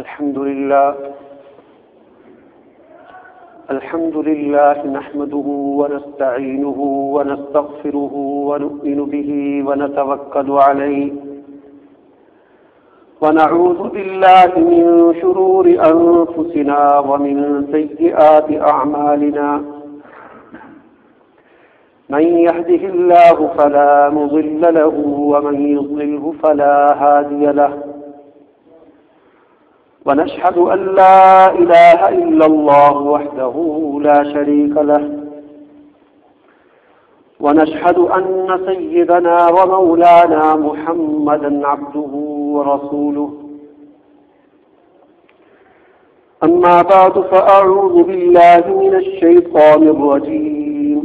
الحمد لله نحمده ونستعينه ونستغفره ونؤمن به ونتوكل عليه ونعوذ بالله من شرور أنفسنا ومن سيئات أعمالنا من يهده الله فلا مضل له ومن يضلله فلا هادي له ونشهد أن لا إله إلا الله وحده لا شريك له ونشهد أن سيدنا ومولانا محمدا عبده ورسوله أما بعد فأعوذ بالله من الشيطان الرجيم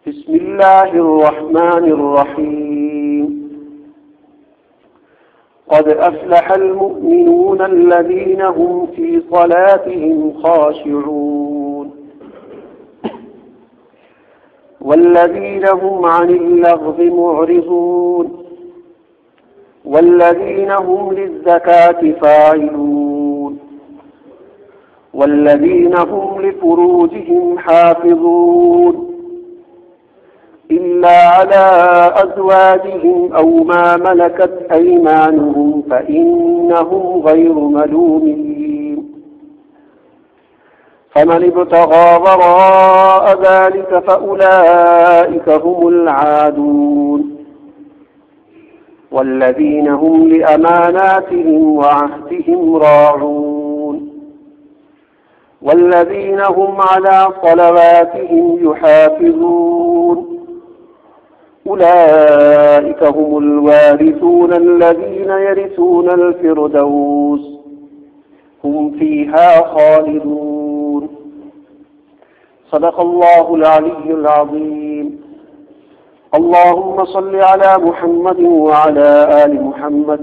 بسم الله الرحمن الرحيم قد أفلح المؤمنون الذين هم في صلاتهم خاشعون والذين هم عن اللغو معرضون والذين هم للزكاة فاعلون والذين هم لفروجهم حافظون إلا على أزواجهم أو ما ملكت أيمانهم فإنهم غير ملومين فمن ابتغى وراء ذلك فأولئك هم العادون والذين هم لأماناتهم وعهدهم راعون والذين هم على صلواتهم يحافظون أولئك هم الوارثون الذين يرثون الفردوس هم فيها خالدون صدق الله العلي العظيم اللهم صل على محمد وعلى آل محمد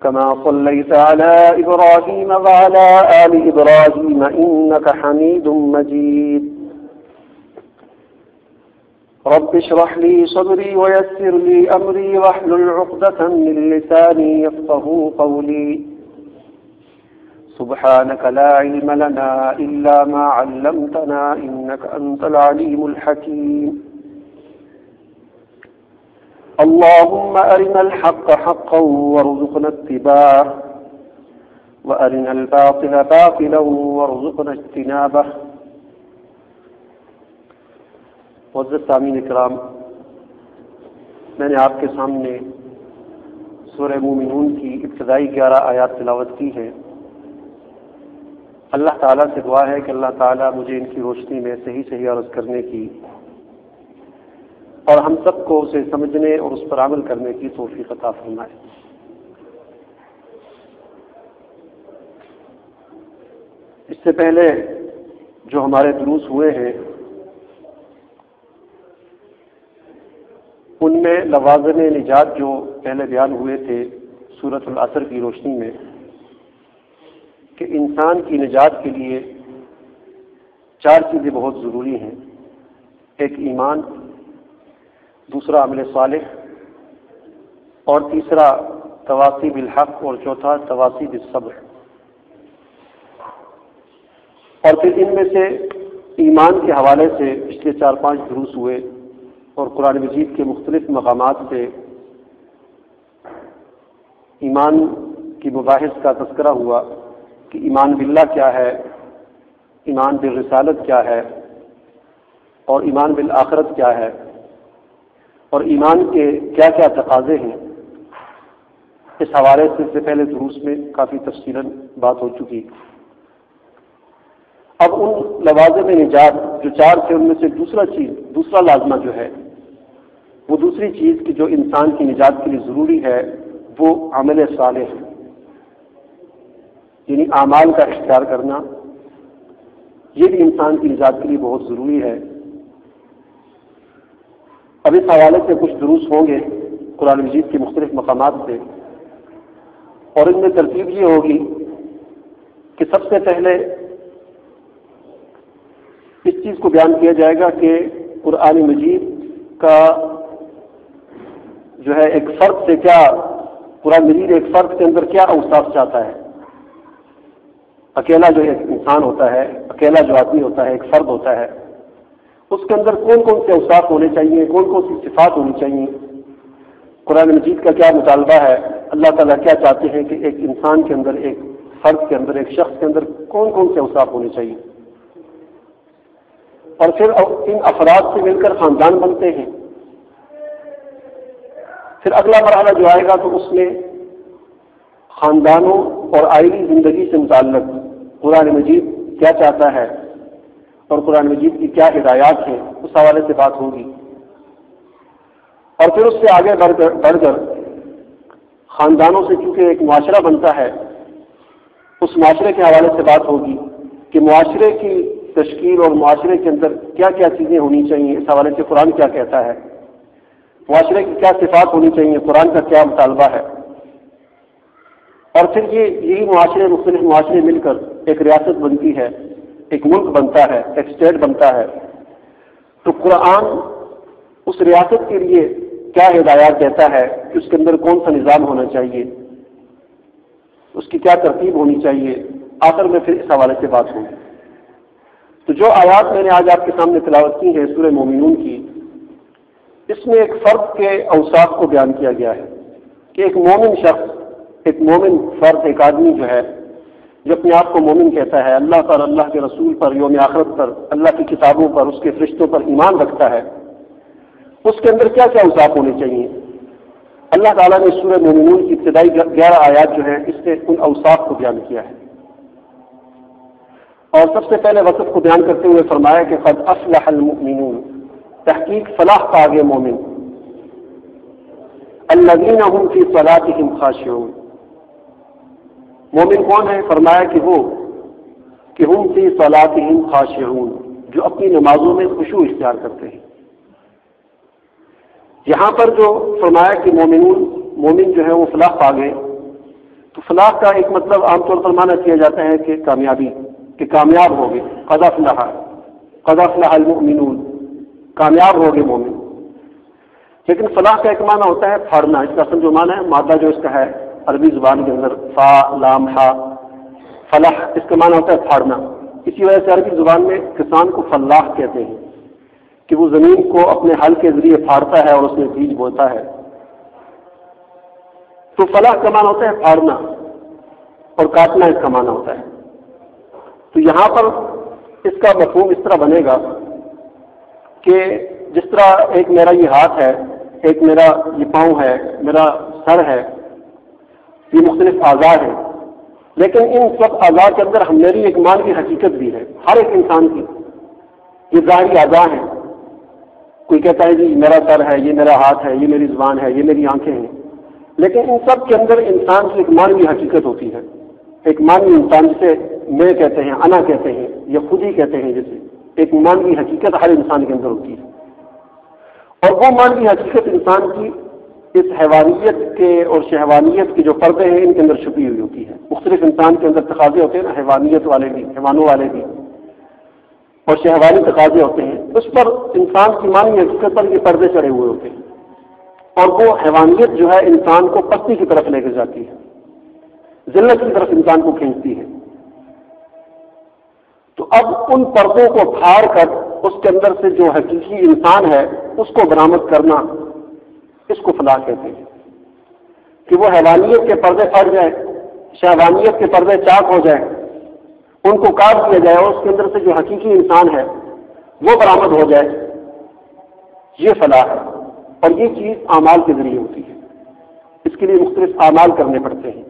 كما صليت على إبراهيم وعلى آل إبراهيم إنك حميد مجيد رب اشرح لي صدري ويسر لي أمري واحلل عقدة من لساني يفقهوا قولي سبحانك لا علم لنا إلا ما علمتنا إنك أنت العليم الحكيم اللهم أرنا الحق حقا وارزقنا اتباعه وأرنا الباطل باطلا وارزقنا اجتنابه معزز سامعین اکرام، میں نے آپ کے سامنے سورہ مومنون کی ابتدائی 11 آیات تلاوت کی ہیں۔ اللہ تعالیٰ سے دعا ہے کہ اللہ تعالیٰ مجھے ان کی روشنی میں صحیح عرض کرنے کی اور ہم سب کو اسے سمجھنے اور اس پر عمل کرنے کی توفیق عطا فرمائے۔ اس سے پہلے جو ہمارے دروس ہوئے ہیں ان میں لوازم نجات جو پہلے بیان ہوئے تھے سورۃ العصر کی روشنی میں، کہ انسان کی نجات کے لیے 4 چیزیں بہت ضروری ہیں۔ ایک ایمان، دوسرا عمل صالح، اور تیسرا تواصی بالحق، اور چوتھا تواصی بالصبر۔ اور پھر ان میں سے ایمان کے حوالے سے پچھلے 4-5 دروس ہوئے اور قرآن مجید کے مختلف مقامات سے ایمان کی مباحث کا تذکرہ ہوا کہ ایمان باللہ کیا ہے، ایمان بالرسالت کیا ہے، اور ایمان بالآخرت کیا ہے، اور ایمان کے کیا کیا تقاضے ہیں۔ اس حوالے سے پہلے دروس میں کافی تفصیلاً بات ہو چکی۔ اب ان لوازم نجات جو 4 تھے ان میں سے دوسرا لازمہ جو ہے، وہ دوسری چیز کہ جو انسان کی نجات کے لیے ضروری ہے وہ عمل صالح ہے، یعنی اعمال کا اختیار کرنا، یہ بھی انسان کی نجات کے لیے بہت ضروری ہے۔ اب اس حوالے سے کچھ دروس ہوں گے قرآن مجید کے مختلف مقامات سے، اور ان میں ترتیب یہ ہوگی کہ سب سے پہلے اس چیز کو بیان کیا جائے گا کہ قرآن مجید کا جو ہے ایک فرد سے کیا قرآن مجید ایک فرد کے اندر کیا اوصاف چاہتا ہے. اکیلا جو ایک انسان ہوتا ہے، اکیلا جو آدمی ہوتا ہے، ایک فرد ہوتا ہے، اس کے اندر کون کون سے اوصاف ہونے چاہیے، کون کون سی صفات ہونی چاہیے. قرآن مجید کا کیا مطالبہ ہے، اللہ تعالیٰ کیا چاہتے ہیں کہ ایک انسان کے اندر، ایک فرد کے اندر، ایک شخص کے اندر کون کون سے اوصاف ہونے چاہیے. اور پھر ان افراد سے مل کر خاندان بنتے ہیں. پھر اگلا مرحلہ جو آئے گا تو اس میں خاندانوں اور آئلی زندگی سے متعلق قرآن مجید کیا چاہتا ہے اور قرآن مجید کی کیا ہدایات ہیں، اس حوالے سے بات ہوگی. اور پھر اس سے آگے بڑھ کر خاندانوں سے چونکہ ایک معاشرہ بنتا ہے، اس معاشرے کے حوالے سے بات ہوگی کہ معاشرے کی تشکیل اور معاشرے کے اندر کیا کیا چیزیں ہونی چاہیے، اس حوالے سے قرآن کیا کہتا ہے، معاشرے کی کیا صفات ہونی چاہیے، قرآن کا کیا مطالبہ ہے. اور پھر یہی معاشرے، مختلف معاشرے مل کر ایک ریاست بنتی ہے، ایک ملک بنتا ہے، ایک اسٹیٹ بنتا ہے. تو قرآن اس ریاست کے لیے کیا ہدایات دیتا ہے کہ اس کے اندر کون سا نظام ہونا چاہیے، اس کی کیا ترتیب ہونی چاہیے، آخر میں پھر اس حوالے سے بات ہوگی. تو جو آیات میں نے آج آپ کے سامنے تلاوت کی ہے سورہ مومنون کی، اس میں ایک فرد کے اوصاف کو بیان کیا گیا ہے کہ ایک مومن شخص، ایک مومن فرد، ایک آدمی جو ہے جو اپنے آپ کو مومن کہتا ہے، اللہ پر، اللہ کے رسول پر، یوم آخرت پر، اللہ کی کتابوں پر، اس کے فرشتوں پر ایمان رکھتا ہے، اس کے اندر کیا کیا اوصاف ہونے چاہیے. اللہ تعالیٰ نے سورہ مومنون کی ابتدائی 11 آیات جو ہیں اس سے ان اوصاف کو بیان کیا ہے. اور سب سے پہلے وصف کو بیان کرتے ہوئے فرمایا کہ قد افلح المؤمنون، تحقیق فلاح پا گئے مومن. الذین هم فی صلاتهم خاشعون، مومن کون ہے؟ فرمایا کہ وہ کہ ہم فی صلاتهم خاشعون، جو اپنی نمازوں میں خشوع اختیار کرتے ہیں. یہاں پر جو فرمایا کہ مومن جو ہے وہ فلاح پا گئے، تو فلاح کا ایک مطلب عام طور پر معنی کیا جاتا ہے کہ کامیابی، کہ کامیاب ہو گئے. قد افلح المؤمنون، کامیاب ہو گئے مومن. لیکن فلاح کا ایک معنی ہوتا ہے پھاڑنا. اس کا اصل جو معنی ہے، مادہ جو اس کا ہے عربی زبان کے اندر فا لام ہا، فلاح، اس کا معنی ہوتا ہے پھاڑنا. اسی وجہ سے عربی زبان میں کسان کو فلاح کہتے ہیں کہ وہ زمین کو اپنے ہل کے ذریعے پھاڑتا ہے اور اس میں بیج بوتا ہے. تو فلاح کا معنی ہوتا ہے پھاڑنا اور کاٹنا اس کا معنی ہوتا ہے. تو یہاں پر اس کا مفہوم اس طرح بنے گا کہ جس طرح ایک میرا یہ ہاتھ ہے، ایک میرا یہ پاؤں ہے، میرا سر ہے، یہ مختلف اعضاء ہیں، لیکن ان سب اعضاء کے اندر میری ایک مان کی حقیقت بھی ہے. ہر ایک انسان کی یہ ظاہری اعضاء ہیں. کوئی کہتا ہے جی میرا سر ہے، یہ میرا ہاتھ ہے، یہ میری زبان ہے، یہ میری آنکھیں ہیں، لیکن ان سب کے اندر انسان کی ایک مانوی حقیقت ہوتی ہے. ایک مانوی انسان جسے میں کہتے ہیں، انا کہتے ہیں، یا خود ہی کہتے ہیں، جسے ایک مانوی حقیقت ہر انسان کے اندر ہوتی ہے. اور وہ مانوی حقیقت انسان کی اس حیوانیت کے اور شہوانیت کے جو پردے ہیں ان کے اندر چھپی ہوئی ہوتی ہے. مختلف انسان کے اندر تقاضے ہوتے ہیں نا، حیوانیت والے بھی، حیوانوں والے بھی، اور شہوانی تقاضے ہوتے ہیں. اس پر انسان کی مانوی حقیقت پر یہ پردے چڑھے ہوئے ہوتے ہیں، اور وہ حیوانیت جو ہے انسان کو پستی کی طرف لے کے جاتی ہے، ذلت کی طرف انسان کو کھینچتی ہے. تو اب ان پردوں کو پھاڑ کر اس کے اندر سے جو حقیقی انسان ہے اس کو برآمد کرنا، اس کو فلاح کہتے ہیں. کہ وہ حیوانیت کے پردے پھٹ جائیں، شہوانیت کے پردے چاک ہو جائیں، ان کو کاٹ دیا جائے اور اس کے اندر سے جو حقیقی انسان ہے وہ برآمد ہو جائے، یہ فلاح ہے. اور یہ چیز اعمال کے ذریعے ہوتی ہے. اس کے لیے مختلف اعمال کرنے پڑتے ہیں.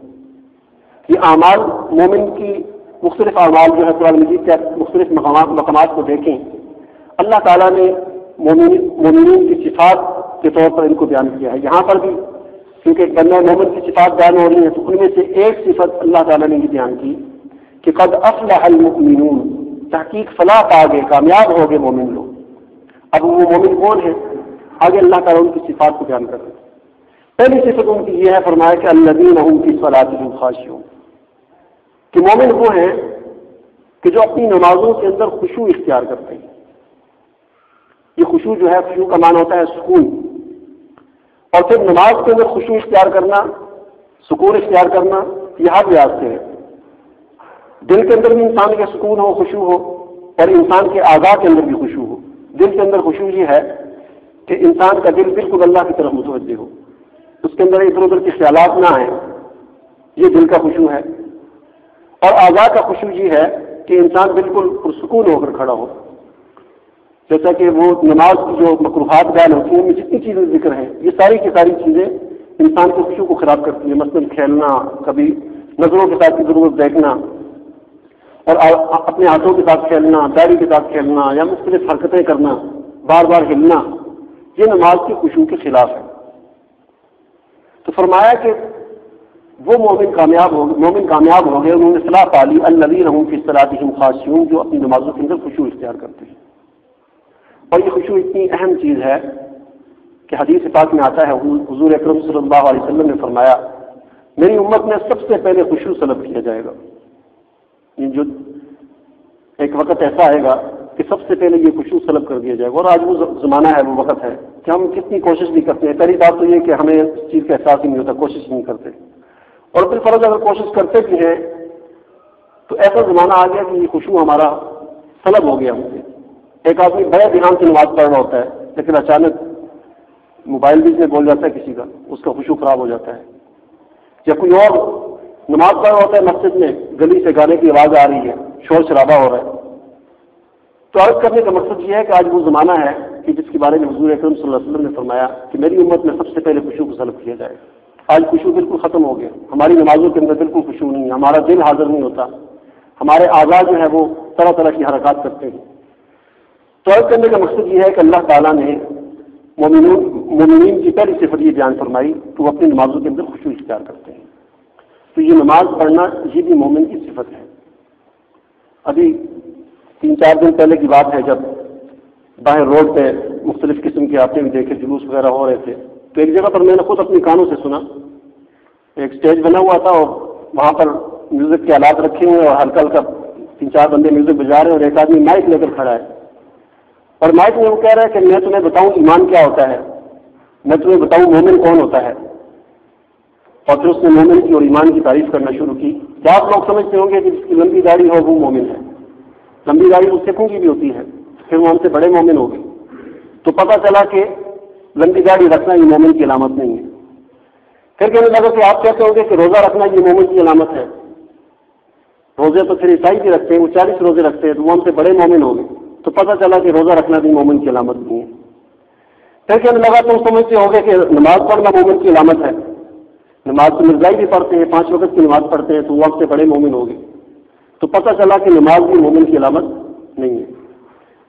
یہ اعمال، مومن کی مختلف اعمال جو ہے قرآن مجید کے مختلف مقامات کو دیکھیں، اللہ تعالیٰ نے مومنین کی صفات کے طور پر ان کو بیان کیا ہے. یہاں پر بھی کیونکہ بندہ مومن کی صفات بیان ہو رہی ہیں تو ان میں سے ایک صفت اللہ تعالیٰ نے یہ بیان کی کہ قد افلح المؤمنون، تحقیق فلاح پا گئے، کامیاب ہو گئے مومن لوگ. اب وہ مومن کون ہیں؟ آگے اللہ تعالیٰ ان کی صفات کو بیان کر رہے ہیں. پہلی صفت ان کی یہ ہے، فرمایا کہ الذین هم فی صلاتهم خاشعون، کہ مومن وہ ہیں کہ جو اپنی نمازوں کے اندر خشوع اختیار کرتے ہیں. یہ خشوع جو ہے، خشوع کا معنی ہوتا ہے سکون. اور پھر نماز کے اندر خشوع اختیار کرنا سکون اختیار کرنا یہ ہر لحاظ سے ہے. دل کے اندر بھی انسان کے سکون ہو، خشوع ہو، اور انسان کے اعضاء کے اندر بھی خشوع ہو. دل کے اندر خشوع یہ ہے کہ انسان کا دل بالکل اللہ کی طرف متوجہ ہو، اس کے اندر ادھر ادھر کے خیالات نہ آئیں، یہ دل کا خشوع ہے. اور اعضاء کا خشوع یہ ہے کہ انسان بالکل پرسکون ہو کر کھڑا ہو. جیسا کہ وہ نماز کی جو مکروہات بیان ہوتی ہیں، ان میں جتنی چیزیں ذکر ہیں، یہ ساری کی ساری چیزیں انسان کے خشوع کو خراب کرتی ہیں. مثلاً کھیلنا، کبھی نظروں کے ساتھ ضرورت دیکھنا، اور اپنے ہاتھوں کے ساتھ کھیلنا، داڑھی کے ساتھ کھیلنا، یا مختلف حرکتیں کرنا، بار بار ہلنا، یہ نماز کی خشوع کے خلاف ہے. تو فرمایا کہ وہ مومن کامیاب ہو گئے، انہوں نے صلاح پا لی الذین هم فی صلاتهم خاشعون، جو اپنی نمازوں کے اندر خشوع اختیار کرتے ہیں. اور یہ خشوع اتنی اہم چیز ہے کہ حدیث پاک میں آتا ہے، حضور اکرم صلی اللہ علیہ وسلم نے فرمایا میری امت میں سب سے پہلے خشوع طلب کیا جائے گا. جو ایک وقت ایسا آئے گا کہ سب سے پہلے یہ خشوع طلب کر دیا جائے گا. اور آج وہ زمانہ ہے، وہ وقت ہے کہ ہم کتنی کوشش بھی کرتے ہیں. پہلی بات تو یہ کہ ہمیں اس چیز کا احساس ہی نہیں ہوتا، کوشش نہیں کرتے. اور پھر فرض اگر کوشش کرتے بھی ہیں تو ایسا زمانہ آ گیا کہ یہ خشوع ہمارا طلب ہو گیا ہم سے. ایک آدمی بڑے دھیان سے نماز پڑھ رہا ہوتا ہے، لیکن اچانک موبائل بھی اس میں بول جاتا ہے کسی کا، اس کا خشوع خراب ہو جاتا ہے. یا کوئی اور نماز پڑھ رہا ہوتا ہے مسجد میں، گلی سے گانے کی آواز آ رہی ہے، شور شرابہ ہو رہا ہے. تو عرض کرنے کا مقصد یہ ہے کہ آج وہ زمانہ ہے کہ جس کے بارے میں حضور اکرم صلی اللہ علیہ وسلم نے فرمایا کہ میری امت میں سب سے پہلے خشوع کو طلب کیا جائے. آج خشوع بالکل ختم ہو گیا، ہماری نمازوں کے اندر بالکل خشوع نہیں ہے، ہمارا دل حاضر نہیں ہوتا، ہمارے اعضاء جو ہے وہ طرح طرح کی حرکات کرتے ہیں. تو عرض کرنے کا مقصد یہ ہے کہ اللہ تعالیٰ نے مومنین کی پہلی صفت یہ بیان فرمائی کہ وہ اپنی نمازوں کے اندر خشوع اختیار کرتے ہیں. تو یہ نماز پڑھنا یہ بھی مومن کی صفت ہے. ابھی 3-4 دن پہلے کی بات ہے، جب باہر روڈ پہ مختلف قسم کے آتے ہوئے دیکھے، جلوس وغیرہ ہو رہے تھے، تو ایک جگہ پر میں نے خود اپنے کانوں سے سنا. ایک اسٹیج بنا ہوا تھا اور وہاں پر میوزک کے آلات رکھے ہوئے اور ہلکا ہلکا 3-4 بندے میوزک بجا رہے ہیں، اور ایک آدمی مائک لے کر کھڑا ہے. اور مائک میں وہ کہہ رہا ہے کہ میں تمہیں بتاؤں ایمان کیا ہوتا ہے، میں تمہیں بتاؤں مومن کون ہوتا ہے. اور پھر اس نے مومن کی اور ایمان کی تعریف کرنا شروع کی. کیا آپ لوگ سمجھتے ہوں گے کہ جس کی لمبی داڑھی ہو وہ مومن ہے؟ لمبی داڑھی اس سکھوں کی بھی ہوتی ہے، پھر وہ ہم سے بڑے مومن ہو گئے. تو پتہ چلا کہ لمبی داڑھی رکھنا یہ مومن کی علامت نہیں ہے. پھر کہنے لگا کہ آپ کہتے ہوں گے کہ روزہ رکھنا یہ مومن کی علامت ہے. روزے تو پھر عیسائی بھی رکھتے ہیں، وہ 40 روزے رکھتے ہیں، تو وہ ہم سے بڑے مومن ہو گئے. تو پتہ چلا کہ روزہ رکھنا بھی مومن کی علامت نہیں ہے. پھر کہنے لگا تم سمجھتے ہو گے کہ نماز پڑھنا مومن کی علامت ہے. نماز تو مرزائی بھی پڑھتے ہیں، 5 وقت کی نماز پڑھتے ہیں، تو وہ ہم سے بڑے مومن ہو گئے. تو پتہ چلا کہ نماز بھی مومن کی علامت نہیں ہے.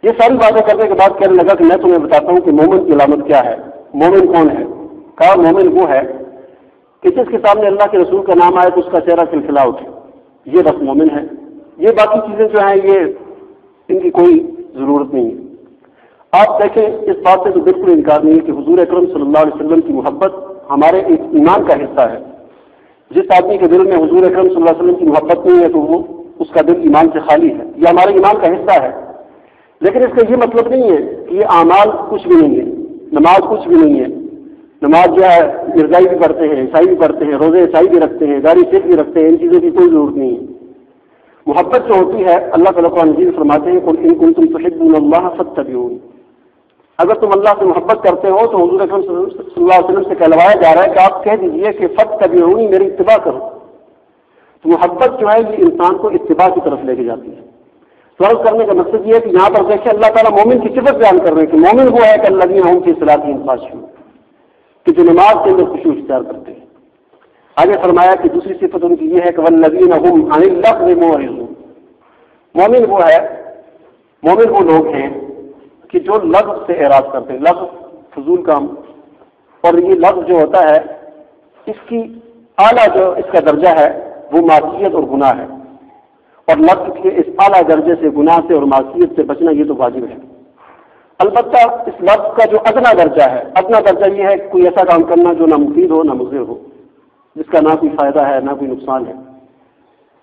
یہ ساری باتیں کرنے کے بعد کہنے لگا کہ میں تمہیں بتاتا ہوں کہ مومن کی علامت کیا ہے، مومن کون ہے. کہا مومن وہ ہے کہ جس کے سامنے اللہ کے رسول کا نام آئے تو اس کا چہرہ کھلکھلا اٹھے، یہ بس مومن ہے. یہ باقی چیزیں جو ہیں یہ ان کی کوئی ضرورت نہیں ہے. آپ دیکھیں اس بات سے تو بالکل انکار نہیں ہے کہ حضور اکرم صلی اللہ علیہ وسلم کی محبت ہمارے ایمان کا حصہ ہے. جس آدمی کے دل میں حضور اکرم صلی اللہ علیہ وسلم کی محبت نہیں ہے تو وہ اس کا دل ایمان سے خالی ہے. یہ ہمارے ایمان کا حصہ ہے. لیکن اس کا یہ مطلب نہیں ہے کہ یہ اعمال کچھ بھی نہیں ہے، نماز کچھ بھی نہیں ہے. نماز جو ہے مرزائی بھی پڑھتے ہیں، عیسائی بھی پڑھتے ہیں، روزے عیسائی بھی رکھتے ہیں، داڑھی سکھ بھی رکھتے ہیں، ان چیزوں کی کوئی ضرورت نہیں ہے. محبت جو ہوتی ہے اللہ تعالیٰ قرآن مجید فرماتے ہیں قل ان کنتم تحبون اللہ فاتبعون. اگر تم اللہ سے محبت کرتے ہو تو حضور اکرم صلی اللہ علیہ وسلم سے کہلوایا جا رہا ہے کہ آپ کہہ دیجئے کہ فاتبعونی، میری اتباع کرو. تو محبت جو ہے یہ انسان کو اتباع کی طرف لے کے جاتی ہے. سوال کرنے کا مقصد یہ ہے کہ یہاں پر دیکھیں اللہ تعالیٰ مومن کی صفت بیان کر رہے ہیں کہ مومن وہ ہے کہ الذین هم فی صلاتہم خاشعون، کہ جو نماز کے اندر خشوع اختیار کرتے ہیں. آگے فرمایا کہ دوسری صفت ان کی یہ ہے کہ والذین هم عن اللغو معرضون. مومن وہ ہے، مومن وہ لوگ ہیں کہ جو لغو سے اعراض کرتے ہیں. لغو فضول کام، اور یہ لغو جو ہوتا ہے اس کی اعلیٰ جو اس کا درجہ ہے وہ معصیت اور گناہ ہے. اور لغو کے اس اعلیٰ درجے سے گناہ سے اور معصیت سے بچنا یہ تو واجب ہے. البتہ اس لفظ کا جو ادنا درجہ ہے، ادنا درجہ یہ ہے کہ کوئی ایسا کام کرنا جو نہ مفید ہو نہ مضر ہو، جس کا نہ کوئی فائدہ ہے نہ کوئی نقصان ہے.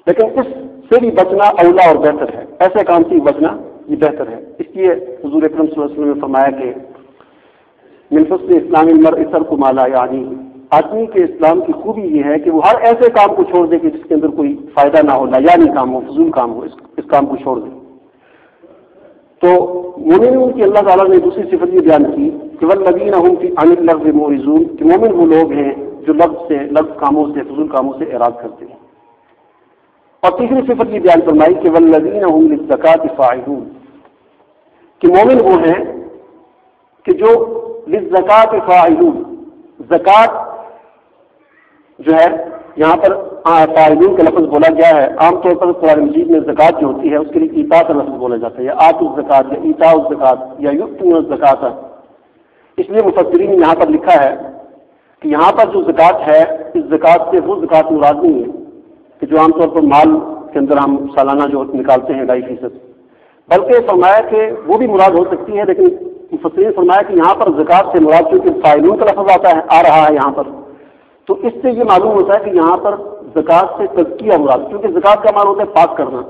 لیکن اس سے بھی بچنا اولا اور بہتر ہے. ایسے کام سے بچنا یہ بہتر ہے. اس لیے حضور اکرم صلی اللہ علیہ وسلم نے فرمایا کہ من حسن اسلام المرء ترک ما لا یعنیہ، آدمی کے اسلام کی خوبی یہ ہے کہ وہ ہر ایسے کام کو چھوڑ دے کہ جس کے اندر کوئی فائدہ نہ ہو، نایانی کام ہو، فضول کام ہو، اس کام کو چھوڑ دے۔ تو مومنون کی اللہ تعالیٰ نے دوسری صفت یہ بیان کی کہ والذین هم عن اللغو معرضون، کہ مومن وہ لوگ ہیں جو لغو کاموں سے، فضول کاموں سے اعراض کرتے ہیں۔ اور تیسری صفت یہ بیان فرمائی کہ والذین هم للزکاة فاعلون، کہ مومن وہ ہیں کہ جو للزکاة فاعلون، زکوٰۃ جو ہے یہاں پر فاعلون کا لفظ بولا گیا ہے۔ عام طور پر قرآن مجید میں زکوٰۃ جو ہوتی ہے اس کے لیے ایتا کا لفظ بولا جاتا ہے، یا آتوا الزکاۃ یا ایتاء الزکاۃ یا یؤتون الزکاۃ۔ اس لیے مفسرین نے یہاں پر لکھا ہے کہ یہاں پر جو زکوٰۃ ہے اس زکوٰۃ سے وہ زکوٰۃ مراد نہیں ہے کہ جو عام طور پر مال کے اندر ہم سالانہ جو نکالتے ہیں 2.5%، بلکہ فرمایا کہ وہ بھی مراد ہو سکتی ہے، لیکن مفسرین فرمایا کہ یہاں پر زکوٰۃ سے مراد چونکہ فاعلون کا لفظ آ رہا ہے یہاں پر، تو اس سے یہ معلوم ہوتا ہے کہ یہاں پر زکوٰۃ سے تزکیہ مراد، کیونکہ زکوٰۃ کا معنی ہوتا ہے پاک کرنا،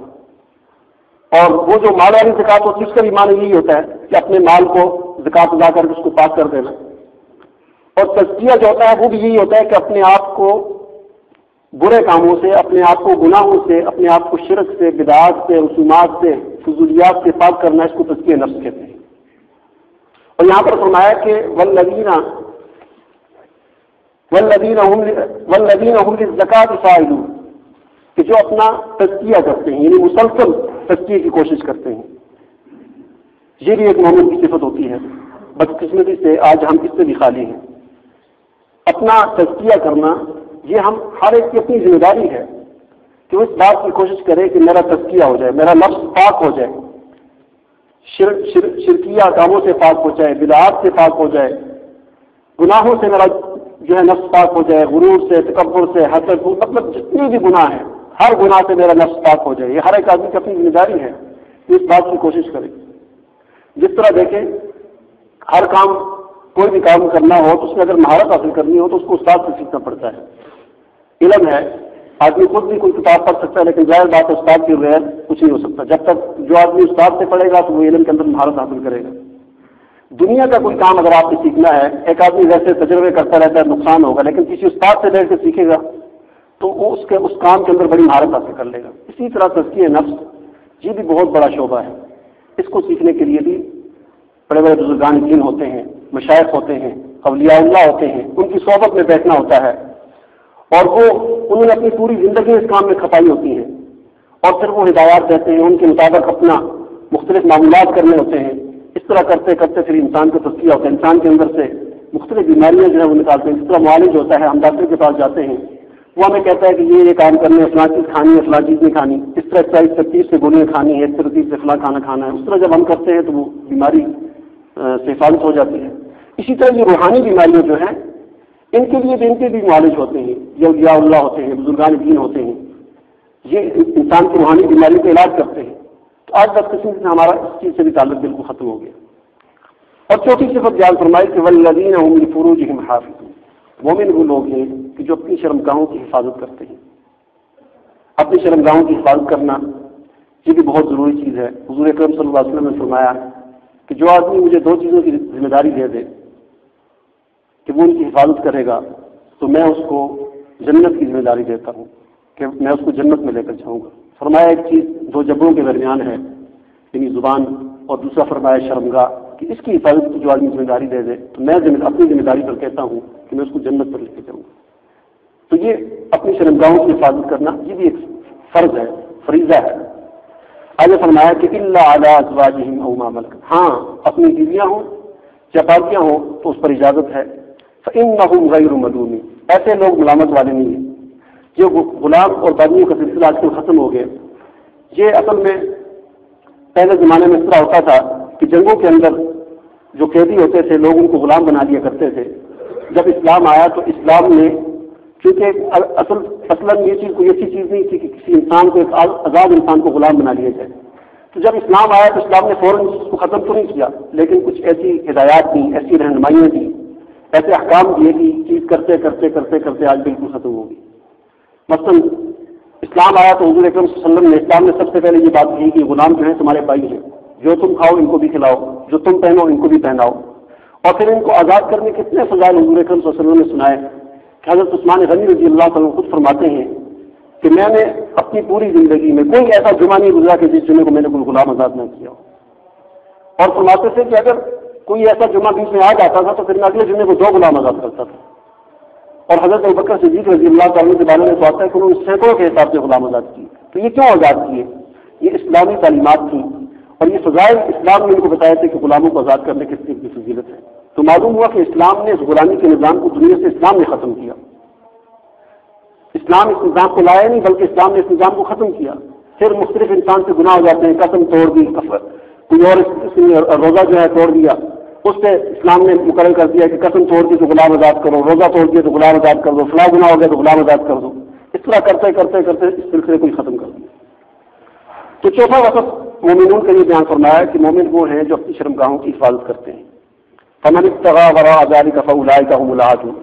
اور وہ جو مال والی زکوٰۃ ہوتی ہے اس کا بھی معنی یہی ہوتا ہے کہ اپنے مال کو زکوٰۃ ادا کر کے اس کو پاک کر دینا، اور تزکیہ جو ہوتا ہے وہ بھی یہی ہوتا ہے کہ اپنے آپ کو برے کاموں سے، اپنے آپ کو گناہوں سے، اپنے آپ کو شرک سے، بدعات سے، رسومات سے، فضولیات سے پاک کرنا، اس کو تزکیہ نفس کہتے ہیں۔ اور یہاں پر فرمایا کہ والذین هم للزکاۃ فاعلون، کہ جو اپنا تزکیہ کرتے ہیں، یعنی مسلسل تزکیے کی کوشش کرتے ہیں۔ یہ بھی ایک مومن کی صفت ہوتی ہے۔ بدقسمتی سے آج ہم اس سے بھی خالی ہیں۔ اپنا تزکیہ کرنا یہ ہم ہر ایک کی اپنی ذمہ داری ہے کہ وہ اس بات کی کوشش کرے کہ میرا تزکیہ ہو جائے، میرا نفس پاک ہو جائے، شرکیہ کاموں سے پاک ہو جائے، بدعات سے پاک ہو جائے، گناہوں سے میرا جو ہے نفس پاک ہو جائے، غرور سے، تکبر سے، حسد، مطلب جتنی بھی گناہ ہیں ہر گناہ سے میرا نفس پاک ہو جائے۔ یہ ہر ایک آدمی کی اپنی ذمہ داری ہے کہ اس بات کی کوشش کرے۔ جس طرح دیکھیں ہر کام، کوئی بھی کام کرنا ہو تو اس میں اگر مہارت حاصل کرنی ہو تو اس کو استاد سے سیکھنا پڑتا ہے۔ علم ہے، آدمی خود بھی کوئی کتاب پڑھ سکتا ہے، لیکن ظاہر بات ہے استاد کے بغیر کچھ نہیں ہو سکتا۔ جب تک جو آدمی استاد سے پڑھے گا تو وہ علم کے اندر مہارت حاصل کرے گا۔ دنیا کا کوئی کام اگر آپ نے سیکھنا ہے، ایک آدمی ویسے تجربے کرتا رہتا ہے، نقصان ہوگا، لیکن کسی استاد سے بیٹھ کے سیکھے گا تو وہ اس کام کے اندر بڑی مہارت حاصل کر لے گا۔ اسی طرح تزکیہ نفس یہ بھی بہت بڑا شعبہ ہے۔ اس کو سیکھنے کے لیے بھی بڑے بڑے بزرگان دین ہوتے ہیں، مشائخ ہوتے ہیں، اولیاء اللہ ہوتے ہیں، ان کی صحبت میں بیٹھنا ہوتا ہے، اور انہوں نے اپنی پوری زندگی اس کام میں کھپائی ہوتی ہیں، اور پھر وہ ہدایات دیتے ہیں، ان کے مطابق اپنا مختلف معمولات کرنے ہوتے ہیں۔ اس طرح کرتے کرتے پھر انسان کو تزکیہ ہوتا ہے، انسان کے اندر سے مختلف بیماریاں جو ہے وہ نکالتے ہیں۔ جس طرح معالج ہوتا ہے، ہم ڈاکٹر کے پاس جاتے ہیں، وہ ہمیں کہتا ہے کہ یہ کام کرنے، فلاں چیز کھانی ہے، فلاں چیز نہیں کھانی، اس طرح 41 سے گولیاں کھانی ہے، اس طرح سے فلاں کھانا کھانا ہے۔ اس طرح جب ہم کرتے ہیں تو وہ بیماری سے حفاظت ہو جاتی ہے۔ اسی طرح یہ روحانی بیماریاں جو ہیں ان کے لیے بھی ان کے بھی معالج ہوتے ہیں، یہ اولیاء اللہ ہوتے ہیں، بزرگان دین ہوتے ہیں، یہ انسان کی روحانی بیماری کا علاج کرتے ہیں۔ تو آج بدقسمتی سے ہمارا اس چیز سے بھی تعلق بالکل ختم ہو گیا۔ اور چوتھی صفت بیان فرمائی کہ والذین هم لفروجهم حافظون، مومن وہ لوگ ہیں کہ جو اپنی شرمگاہوں کی حفاظت کرتے ہیں۔ اپنی شرمگاہوں کی حفاظت کرنا یہ بھی بہت ضروری چیز ہے۔ حضور اکرم صلی اللہ علیہ وسلم نے فرمایا کہ جو آدمی مجھے 2 چیزوں کی ذمہ داری دے دے کہ وہ ان کی حفاظت کرے گا تو میں اس کو جنت کی ذمہ داری دیتا ہوں کہ میں اس کو جنت میں لے کر جاؤں گا۔ فرمایا ایک چیز 2 جبڑوں کے درمیان ہے، یعنی زبان، اور دوسرا فرمایا شرمگاہ، کہ اس کی حفاظت کی جو آدمی ذمہ داری دے دے تو میں اپنی ذمہ داری پر کہتا ہوں کہ میں اس کو جنت پر لے کے جاؤں گا۔ تو یہ اپنی شرمگاہوں کی حفاظت کرنا یہ بھی ایک فرض ہے، فریضہ ہے۔ آگے فرمایا کہ الا علی ازواجہم او ما ملکت، ہاں اپنی بیویاں ہوں یا باقیاں ہوں تو اس پر اجازت ہے۔ فانہم غیر ملومین، ایسے لوگ ملامت والے نہیں ہیں۔ جو غلام اور بادیوں کا سلسلہ آج کل ختم ہو گیا۔ یہ اصل میں پہلے زمانے میں اس طرح ہوتا تھا کہ جنگوں کے اندر جو قیدی ہوتے تھے لوگ ان کو غلام بنا لیا کرتے تھے۔ جب اسلام آیا تو اسلام نے، کیونکہ اصلاً یہ چیز کوئی ایسی چیز نہیں تھی کہ کسی انسان کو، ایک آزاد انسان کو غلام بنا لیا جائے، تو جب اسلام آیا تو اسلام نے فوراً اس کو ختم تو نہیں کیا، لیکن کچھ ایسی ہدایات دی، ایسی رہنمائیاں دی، ایسے احکام دیے کہ چیز کرتے کرتے کرتے کرتے آج بالکل ختم ہوگی۔ مثلاً اسلام آیا تو حضور اکرم صلی اللہ علیہ وسلم نے، اسلام نے سب سے پہلے یہ بات کہی کہ غلام جو ہیں تمہارے بھائی ہیں، جو تم کھاؤ ان کو بھی کھلاؤ، جو تم پہنو ان کو بھی پہناؤ، اور پھر ان کو آزاد کرنے کے کتنے فضائل حضور اکرم صلی اللہ علیہ وسلم نے سنائے کہ حضرت عثمان غنی رضی اللہ عنہ خود فرماتے ہیں کہ میں نے اپنی پوری زندگی میں کوئی ایسا جمعہ نہیں گزرا کہ جس جمعے کو میں نے کوئی غلام آزاد نہ کیا ہو. اور فرماتے تھے کہ اگر کوئی ایسا جمعہ بیچ میں آ جاتا تھا تو پھر میں اگلے جمعے کو 2 غلام آزاد کرتا تھا. اور حضرت ابوبکر صدیق رضی اللہ تعالیٰ کے بارے میں تو آتا ہے کہ انہوں نے سینکڑوں کے حساب سے غلام آزاد کیے. تو یہ کیوں آزاد کیے؟ یہ اسلامی تعلیمات تھیں اور یہ فضائل اسلام نے ان کو بتایا تھے کہ غلاموں کو آزاد کرنے کی فضیلت ہے. تو معلوم ہوا کہ اسلام نے اس غلامی کے نظام کو دنیا سے اسلام نے ختم کیا. اسلام اس نظام کو لایا نہیں بلکہ اسلام نے اس نظام کو ختم کیا. پھر مختلف انسان سے گناہ ہو جاتے ہیں، قسم توڑ دی، کوئی اور روزہ جو ہے توڑ دیا، اس پہ اسلام نے مقرر کر دیا کہ قسم توڑ دی تو غلام آزاد کرو، روزہ توڑ دیا تو غلام آزاد کر دو، فلاں گناہ ہو گیا تو غلام آزاد کر دو. اس طرح کرتے کرتے کرتے اس سلسلے کو ہی ختم کر دیا. تو چوتھا وقت مومنون کا یہ بیان فرمایا کہ مومن وہ ہیں جو اپنی شرمگاہوں کی حفاظت کرتے ہیں. فمن ابتغى وراء ذلك فاولئك هم العادون.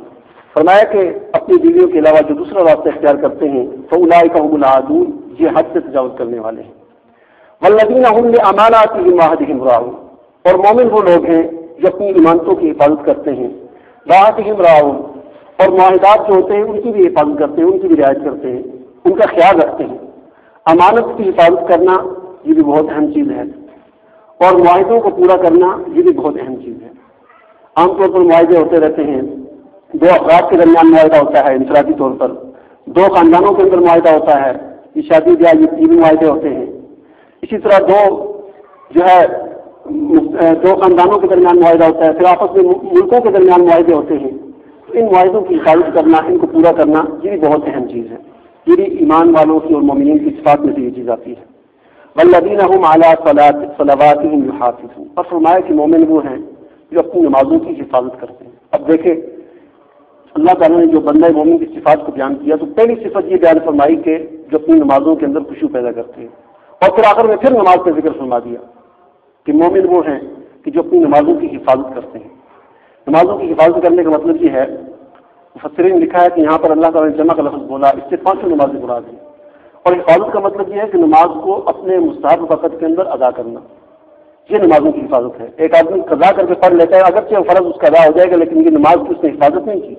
فرمایا کہ اپنی بیویوں کے علاوہ جو دوسرا راستہ اختیار کرتے ہیں فاولئک هم العادون، یہ حد سے تجاوز کرنے والے ہیں. والذین هم لاماناتهم وعهدهم راعون، اور مومن وہ لوگ ہیں جو اپنی امانتوں کی حفاظت کرتے ہیں. وعهدهم راعون، اور معاہدات جو ہوتے ہیں ان کی بھی حفاظت کرتے ہیں، ان کی بھی رعایت کرتے ہیں، ان کا خیال رکھتے ہیں. امانت کی حفاظت کرنا یہ بھی بہت اہم چیز ہے، اور معاہدوں کو پورا کرنا یہ بھی بہت اہم چیز ہے. عام طور پر معاہدے ہوتے رہتے ہیں، 2 افراد کے درمیان معاہدہ ہوتا ہے انفرادی طور پر، 2 خاندانوں کے اندر معاہدہ ہوتا ہے، یہ شادی بیاہ یہ بھی معاہدے ہوتے ہیں. اسی طرح 2 خاندانوں کے درمیان معاہدہ ہوتا ہے، پھر آپس میں ملکوں کے درمیان معاہدے ہوتے ہیں. تو ان معاہدوں کی حفاظت کرنا، ان کو پورا کرنا یہ بھی بہت اہم چیز ہے. یہ بھی ایمان والوں کی اور مومنین کی صفات میں سے یہ چیز آتی ہے. والذین هم علی صلواتهم یحافظون، اور فرمایا کہ مومن وہ ہیں جو اپنی نمازوں کی حفاظت کرتے ہیں. اب دیکھیں اللہ تعالیٰ نے جو بندہ مومن کی صفات کو بیان کیا تو پہلی صفت یہ بیان فرمائی کہ جو اپنی نمازوں کے اندر خشوع پیدا کرتے ہیں، اور پھر آخر میں پھر نماز کا ذکر فرما دیا کہ مومن وہ ہیں کہ جو اپنی نمازوں کی حفاظت کرتے ہیں. نمازوں کی حفاظت کرنے کا مطلب یہ ہے، مفسرین نے لکھا ہے کہ یہاں پر اللہ تعالیٰ نے جمع کا لفظ بولا، اس سے 5 نمازیں مراد ہیں. اور حفاظت کا مطلب یہ ہے کہ نماز کو اپنے مستحب وقت کے اندر ادا کرنا، یہ نمازوں کی حفاظت ہے. ایک آدمی قضا کر کے پڑھ لیتا ہے، اگرچہ فرض اس کا ادا ہو جائے گا لیکن یہ نماز کی اس نے حفاظت نہیں کی.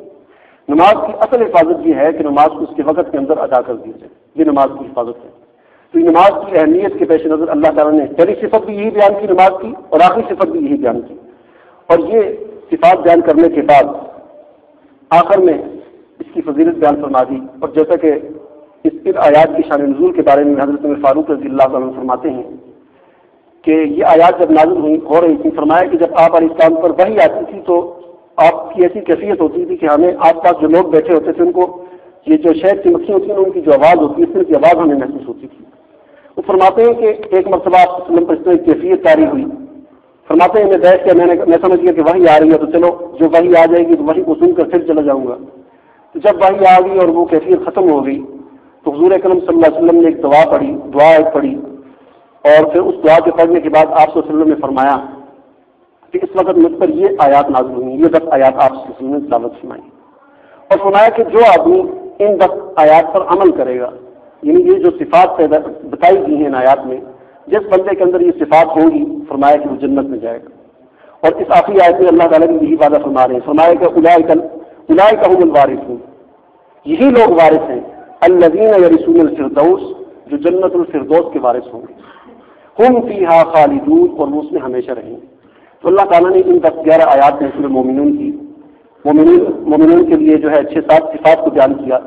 نماز کی اصل حفاظت یہ ہے کہ نماز کو اس کے وقت کے اندر ادا کر دیا جائے، یہ نماز کی حفاظت ہے. تو یہ نماز کی اہمیت کے پیش نظر اللہ تعالیٰ نے پہلی صفت بھی یہی بیان کی نماز کی، اور آخری صفت بھی یہی بیان کی. اور یہ صفات بیان کرنے کے بعد آخر میں اس کی فضیلت بیان فرما دی. اور جیسا کہ اس آیات کی شان نزول کے بارے میں حضرت عمر فاروق رضی اللہ عنہ فرماتے ہیں کہ یہ آیات جب نازل ہو رہی تھی، فرمایا کہ جب آپ علیہ السلام پر وحی آتی تھی تو آپ کی ایسی کیفیت ہوتی تھی کہ ہمیں آس پاس جو لوگ بیٹھے ہوتے تھے ان کو یہ جو شہد کی مکھیاں ہوتی ہیں ان کی جو آواز ہوتی ہے اس طرح کی آواز ہمیں محسوس ہوتی تھی. وہ فرماتے ہیں کہ ایک مرتبہ آپ وسلم پر اس طرح کی کیفیت طاری ہوئی. فرماتے ہیں میں بیٹھ کے میں سمجھ گیا کہ وحی آ رہی ہے، تو چلو جو وحی آ جائے گی تو وحی کو سن کر پھر چلا جاؤں گا. تو جب وحی آ گئی اور وہ کیفیت ختم ہو گئی تو حضور اکرم صلی اللہ علیہ وسلم نے ایک دعا پڑھی، اور پھر اس دعا کے پڑھنے کے بعد آپ صلی اللہ علیہ وسلم نے فرمایا کہ اس وقت مجھ پر یہ آیات نازل ہوئی، یہ 10 آیات آپ صلی اللہ علیہ وسلم نے تلاوت فرمائی. اور فرمایا کہ جو آدمی ان 10 آیات پر عمل کرے گا، یعنی یہ جو صفات بتائی گئی ہیں ان آیات میں، جس بندے کے اندر یہ صفات ہوں گی فرمایا کہ وہ جنت میں جائے گا. اور اس آخری آیت میں اللہ تعالیٰ نے یہی وعدہ فرما رہے ہیں، فرمایا کہ اولئک هم الوارثون، یہی لوگ وارث ہیں، الذین یرثون الفردوس، جو جنت الفردوس کے وارث ہوں گے، ہم فیہا خالدون، اور وہ اس میں ہمیشہ رہیں گے. تو اللہ تعالیٰ نے ان 10-11 آیات میں سورہ مومنون کے لیے جو ہے 6-7 صفات کو بیان کیا.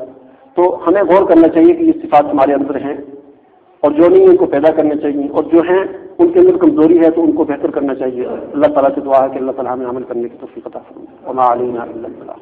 تو ہمیں غور کرنا چاہیے کہ یہ صفات ہمارے اندر ہیں، اور جو نہیں ان کو پیدا کرنا چاہیے، اور جو ہیں ان کے اندر کمزوری ہے تو ان کو بہتر کرنا چاہیے. اللہ تعالیٰ سے دعا ہے کہ اللہ تعالیٰ ہمیں عمل کرنے کی توفیق عطا فرمائے. وما علینا الا البلاغ.